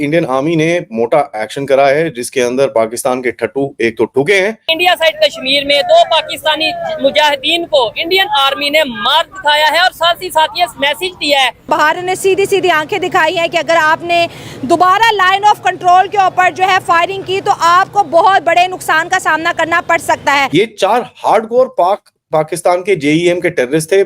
Indian army ने मोटा action करा है जिसके अंदर पाकिस्तान के ठट्टू एक तो ठुके हैं। इंडिया साइड कश्मीर में 2 पाकिस्तानी मुजाहिदीन को इंडियन आर्मी ने मार दिखाया है और साथ ही साथ ये मैसेज दिया है। भारत ने सीधी सीधी आंखें दिखाई हैं कि अगर आपने दोबारा लाइन ऑफ कंट्रोल के ऊपर जो है फायरिंग की तो आपको बहुत बड़े नुकसान का सामना करना पड़ सकता है। ये 4 हार्डकोर पाकिस्तान के जेईएम के टेररिस्ट थे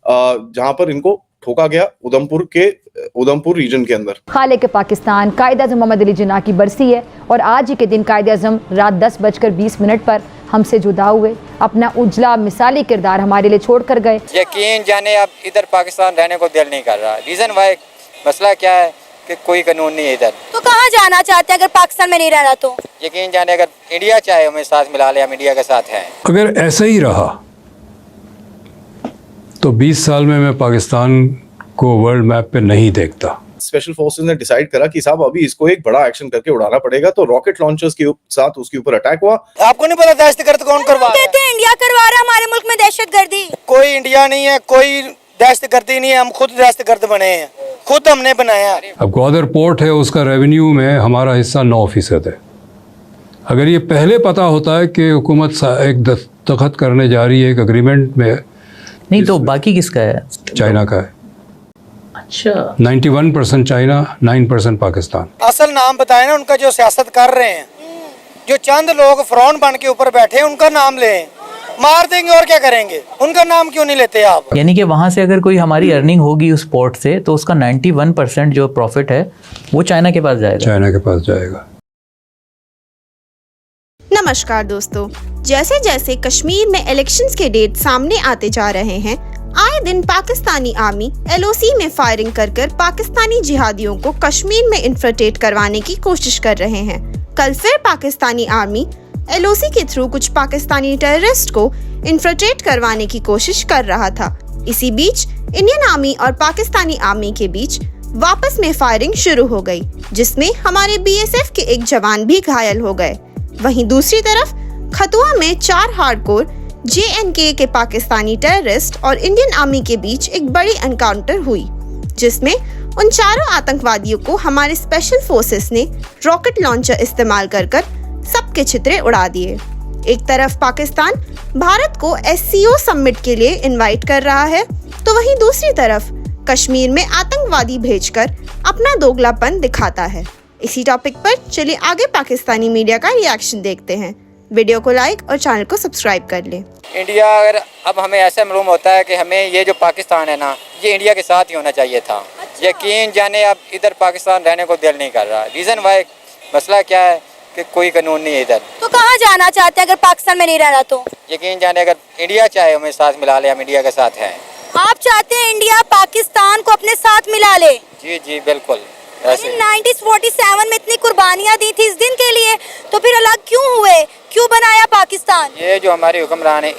जहां पर इनको ठोका गया उधमपुर रीजन के अंदर। खालिक के पाकिस्तान कायद-ए-आज़म मोहम्मद अली जिन्ना की बरसी है और आज ही के दिन कायद-ए-आज़म रात 10:20 पर हमसे जुदा हुए। अपना उजला मिसाली किरदार हमारे लिए छोड़ कर गए। यकीन जाने अब इधर पाकिस्तान रहने को दिल नहीं कर रहा। रीज़न वाई मसला क्या है कि कोई कानून नहीं है इधर। तो कहाँ जाना चाहते हैं अगर पाकिस्तान में नहीं रहना? तो यकीन जाने अगर इंडिया चाहे हमें साथ मिला ले, हम इंडिया के साथ हैं। अगर ऐसा ही रहा तो 20 साल में मैं पाकिस्तान को वर्ल्ड मैप पे नहीं देखता। स्पेशल फोर्सेस ने डिसाइड करा कि साहब अभी इसको एक बड़ा एक्शन करके उड़ाना पड़ेगा, तो रॉकेट लॉन्चर्स के साथ उसके ऊपर अटैक हुआ। आपको नहीं पता दहशतगर्द कौन करवा रहा है? कहते हैं इंडिया करवा रहा है हमारे मुल्क में दहशतगर्दी। कोई इंडिया नहीं है, कोई दहशतगर्दी नहीं है, हम खुद दहशतगर्द बने हैं, खुद हमने बनाया। अब ग्वादर पोर्ट है, उसका रेवेन्यू में हमारा हिस्सा 9% है। अगर ये पहले पता होता है कि हुकूमत एक दस्तखत करने जा रही है एक एग्रीमेंट में, नहीं तो बाकी किसका है? चाइना का है। अच्छा, 91% चाइना, 9% पाकिस्तान। असल नाम बताए ना उनका जो सियासत कर रहे हैं, जो चंद लोग फ्रॉन बन के ऊपर बैठे हैं उनका नाम लें, मार देंगे और क्या करेंगे। उनका नाम क्यों नहीं लेते आप? यानी कि वहाँ से अगर कोई हमारी अर्निंग होगी उस पोर्ट से तो उसका 91% जो प्रॉफिट है वो चाइना के पास जाएगा। चाइना के पास जाएगा। नमस्कार दोस्तों, जैसे जैसे कश्मीर में इलेक्शंस के डेट सामने आते जा रहे हैं, आए दिन पाकिस्तानी आर्मी LOC में फायरिंग कर पाकिस्तानी जिहादियों को कश्मीर में इन्फिल्ट्रेट करवाने की कोशिश कर रहे हैं। कल फिर पाकिस्तानी आर्मी LOC के थ्रू कुछ पाकिस्तानी टेररिस्ट को इन्फिल्ट्रेट करवाने की कोशिश कर रहा था। इसी बीच इंडियन आर्मी और पाकिस्तानी आर्मी के बीच वापस में फायरिंग शुरू हो गई, जिसमें हमारे BSF के एक जवान भी घायल हो गए। वहीं दूसरी तरफ खतुआ में 4 हार्डकोर JNK के पाकिस्तानी टेररिस्ट और इंडियन आर्मी के बीच एक बड़ी एनकाउंटर हुई, जिसमें उन चारों आतंकवादियों को हमारे स्पेशल फोर्सेस ने रॉकेट लॉन्चर इस्तेमाल कर सबके छितरे उड़ा दिए। एक तरफ पाकिस्तान भारत को SCO समिट के लिए इनवाइट कर रहा है, तो वहीं दूसरी तरफ कश्मीर में आतंकवादी भेजकर अपना दोगलापन दिखाता है। इसी टॉपिक पर चलिए आगे पाकिस्तानी मीडिया का रिएक्शन देखते हैं। वीडियो को लाइक और चैनल को सब्सक्राइब कर लें। इंडिया अगर अब हमें ऐसा मालूम होता है कि हमें ये जो पाकिस्तान है ना, ये इंडिया के साथ ही होना चाहिए था। अच्छा। यकीन जाने अब इधर पाकिस्तान रहने को दिल नहीं कर रहा। रीज़न वाई मसला क्या है कि कोई कानून नहीं है इधर। तो कहाँ जाना चाहते हैं अगर पाकिस्तान में नहीं रहना? तो यकीन जाने अगर इंडिया चाहे हमें साथ मिला ले, हम इंडिया के साथ हैं। आप चाहते हैं इंडिया पाकिस्तान को अपने साथ मिला ले? जी जी बिल्कुल। 1947 में इतनी कुर्बानियाँ दी थी इस दिन के लिए, तो फिर अलग क्यों हुए? क्यों बनाया पाकिस्तान? ये जो हमारे हुक्मरान है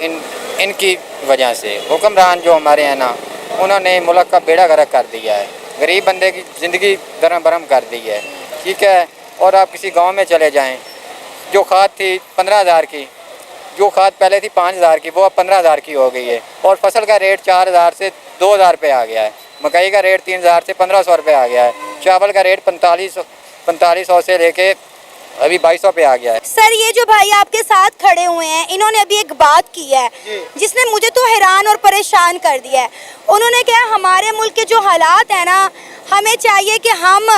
इनकी वजह से, हुक्मरान जो हमारे हैं ना, उन्होंने मुल्क का बेड़ा गर्क कर दिया है, गरीब बंदे की ज़िंदगी दरम बरम कर दी है। ठीक है, और आप किसी गांव में चले जाएं, जो खाद थी 15,000 की, जो खाद पहले थी 5,000 की, वो अब 15,000 की हो गई है। और फसल का रेट 4,000 से 2,000 रुपये आ गया है। मकई का रेट 3,000 से 1,500 रुपये आ गया है। चावल का रेट 4500 से लेके अभी 2,200 पे आ गया है। सर, ये जो भाई आपके साथ खड़े हुए हैं, इन्होंने अभी एक बात की है जिसने मुझे तो हैरान और परेशान कर दिया है। उन्होंने कहा हमारे मुल्क के जो हालात है ना, हमें चाहिए कि हम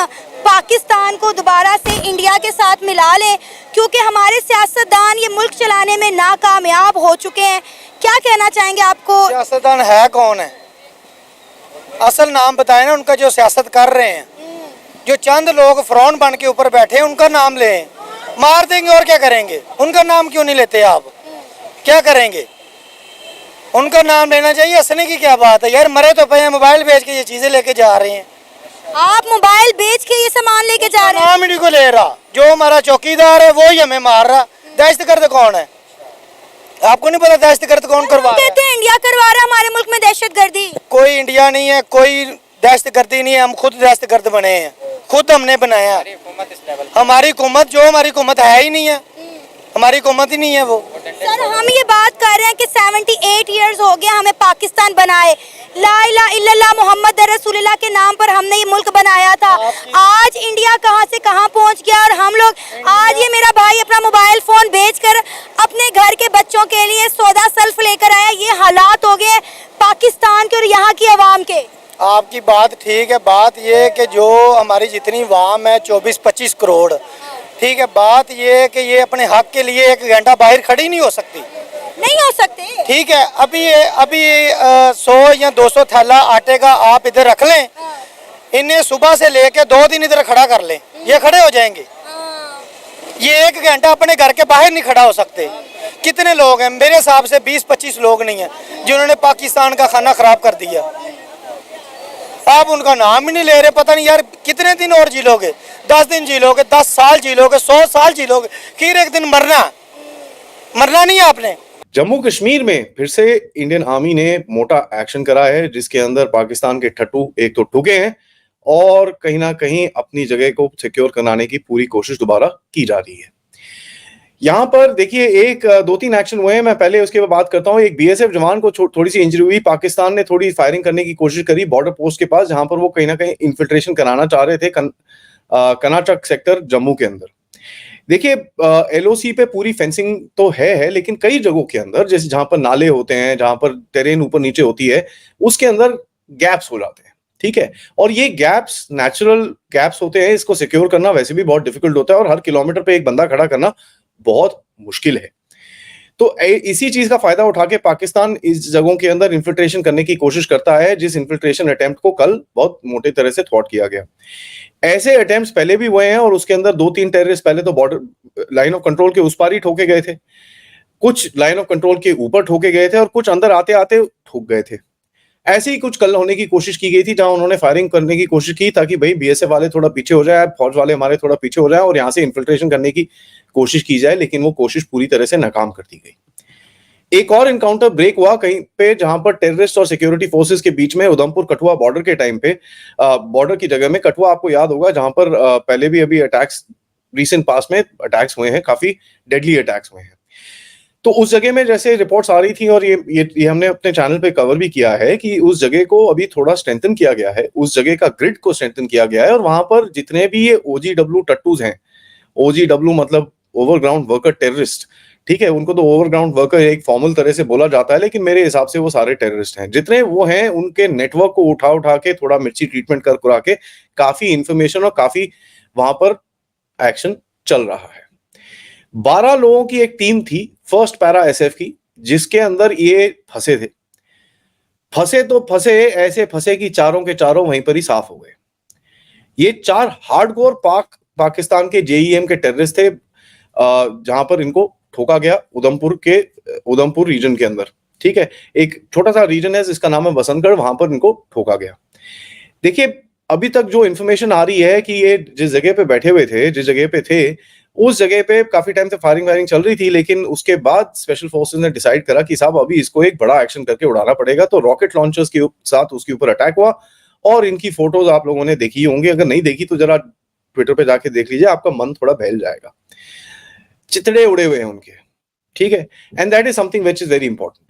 पाकिस्तान को दोबारा से इंडिया के साथ मिला लें, क्योंकि हमारे सियासतदान ये मुल्क चलाने में नाकामयाब हो चुके हैं। क्या कहना चाहेंगे आपको? सियासतदान है कौन है? असल नाम बताए ना उनका जो सियासत कर रहे हैं, जो चंद लोग फ्रॉन बन के ऊपर बैठे हैं उनका नाम लें, मार देंगे और क्या करेंगे। उनका नाम क्यों नहीं लेते आप? क्या करेंगे? उनका नाम लेना चाहिए। हंसने की क्या बात है यार, मरे तो पे मोबाइल बेच के ये चीजें लेके जा रहे हैं। आप मोबाइल बेच के ये सामान लेके जा रहे हैं? नाम इन्हीं को ले रहा, जो हमारा चौकीदार है वो ही हमें मार रहा। दहशतगर्द कौन है? आपको नहीं पता दहशतगर्द कौन करवा रहा है? कहते हैं इंडिया करवा रहा है हमारे मुल्क में दहशतगर्दी। कोई इंडिया नहीं है, कोई दहशतगर्दी नहीं है, हम खुद दहशतगर्द बने हैं, खुद हमने बनाया। हमारी हुकूमत जो हमारी हुकूमत है ही नहीं है, हमारी हुकूमत ही नहीं है वो। सर, हम ये बात कर रहे हैं कि 78 ईयर्स हो गए हमें पाकिस्तान बनाए। ला इलाहा इल्लल्लाह मोहम्मद रसूलुल्लाह के नाम पर हमने ये मुल्क बनाया था। आज इंडिया कहाँ से बात ठीक है। बात ये है कि जो हमारी जितनी वाम है 24-25 करोड़, ठीक है, बात ये है कि ये अपने हक के लिए 1 घंटा बाहर खड़ी नहीं हो सकती, नहीं हो सकते। ठीक है। अभी 100 या 200 थैला आटे का आप इधर रख लें, इन्हें सुबह से लेके 2 दिन इधर खड़ा कर लें, ये खड़े हो जाएंगे। ये 1 घंटा अपने घर के बाहर नहीं खड़ा हो सकते। कितने लोग हैं? मेरे हिसाब से 20-25 लोग नहीं हैं जिन्होंने पाकिस्तान का खाना खराब कर दिया। आप उनका नाम ही नहीं ले रहे। पता नहीं यार कितने दिन और जी लोगे? 10 दिन जी लोगे, 10 साल जी लोगे, 100 साल जी लोगे, फिर एक दिन मरना नहीं है आपने। जम्मू कश्मीर में फिर से इंडियन आर्मी ने मोटा एक्शन करा है, जिसके अंदर पाकिस्तान के ठट्टू एक तो ठुके हैं और कहीं ना कहीं अपनी जगह को सिक्योर कराने की पूरी कोशिश दोबारा की जा रही है। यहाँ पर देखिए 2-3 एक्शन हुए हैं, मैं पहले उसके बाद बात करता हूँ। एक बीएसएफ जवान को थोड़ी सी इंजरी हुई, पाकिस्तान ने थोड़ी फायरिंग करने की कोशिश करी बॉर्डर पोस्ट के पास, जहां पर वो कहीं ना कहीं इन्फिल्ट्रेशन कराना चाह रहे थे कर्नाटक सेक्टर जम्मू के अंदर। देखिए एलओसी पे पूरी फेंसिंग तो है, लेकिन कई जगहों के अंदर जैसे जहां पर नाले होते हैं, जहां पर टेरेन ऊपर नीचे होती है, उसके अंदर गैप्स हो जाते हैं, ठीक है। और ये गैप्स नेचुरल गैप्स होते हैं, इसको सिक्योर करना वैसे भी बहुत डिफिकल्ट होता है और हर किलोमीटर पे एक बंदा खड़ा करना बहुत मुश्किल है। तो इसी चीज का फायदा उठा के पाकिस्तान इस जगहों के अंदर इन्फिल्ट्रेशन करने की कोशिश करता है, जिस इन्फिल्ट्रेशन अटेम्प्ट को कल बहुत मोटे तरह से थ्वाट किया गया। ऐसे अटेम्प्ट्स पहले भी हुए हैं और उसके अंदर 2-3 टेररिस्ट पहले तो बॉर्डर लाइन ऑफ कंट्रोल के उस पार ही ठोके गए थे, कुछ लाइन ऑफ कंट्रोल के ऊपर ठोके गए थे और कुछ अंदर आते आते ठोक गए थे। ऐसे ही कुछ कल होने की कोशिश की गई थी, जहां उन्होंने फायरिंग करने की कोशिश की ताकि भाई बीएसएफ वाले थोड़ा पीछे हो जाए, फौज वाले हमारे थोड़ा पीछे हो जाए और यहां से इन्फिल्ट्रेशन करने की कोशिश की जाए, लेकिन वो कोशिश पूरी तरह से नाकाम कर दी गई। एक और एनकाउंटर ब्रेक हुआ कहीं पे, जहां पर टेररिस्ट और सिक्योरिटी फोर्सेस के बीच में उधमपुर कठुआ बॉर्डर के टाइम पे, बॉर्डर की जगह में कठुआ आपको याद होगा, जहां पर पहले भी अभी अटैक्स रिसेंट पास में अटैक्स हुए हैं, काफी डेडली अटैक्स हुए हैं। तो उस जगह में जैसे रिपोर्ट्स आ रही थी और ये हमने अपने चैनल पे कवर भी किया है कि उस जगह को अभी थोड़ा स्ट्रेंथन किया गया है, उस जगह का ग्रिड को स्ट्रेंथन किया गया है और वहां पर जितने भी ये ओजीडब्ल्यू टट्टूज हैं, ओजीडब्ल्यू मतलब ओवरग्राउंड वर्कर टेररिस्ट, ठीक है, उनको तो ओवरग्राउंड वर्कर एक फॉर्मल तरह से बोला जाता है, लेकिन मेरे हिसाब से वो सारे टेररिस्ट हैं। जितने वो हैं उनके नेटवर्क को उठा के थोड़ा मिर्ची ट्रीटमेंट करा के काफी इंफॉर्मेशन और काफी वहां पर एक्शन चल रहा है। 12 लोगों की एक टीम थी फर्स्ट पैरा एसएफ की, जिसके अंदर ये फंसे थे। ऐसे फंसे कि चारों के चारों वहीं पर ही साफ हो गए। ये 4 हार्डकोर पाकिस्तान के जेईएम के टेररिस्ट थे, जहां पर इनको ठोका गया उधमपुर रीजन के अंदर, ठीक है। एक छोटा सा रीजन है जिसका नाम है बसंतगढ़, वहां पर इनको ठोका गया। देखिए अभी तक जो इन्फॉर्मेशन आ रही है कि ये जिस जगह पे बैठे हुए थे, जिस जगह पे थे, उस जगह पे काफी टाइम से फायरिंग वायरिंग चल रही थी, लेकिन उसके बाद स्पेशल फोर्सेस ने डिसाइड करा कि साहब अभी इसको एक बड़ा एक्शन करके उड़ाना पड़ेगा। तो रॉकेट लॉन्चर्स के साथ उसके ऊपर अटैक हुआ और इनकी फोटोज आप लोगों ने देखी होंगी, अगर नहीं देखी तो जरा ट्विटर पे जाके देख लीजिए, आपका मन थोड़ा बहल जाएगा। चितड़े उड़े हुए हैं उनके, ठीक है, and that is something which is very important.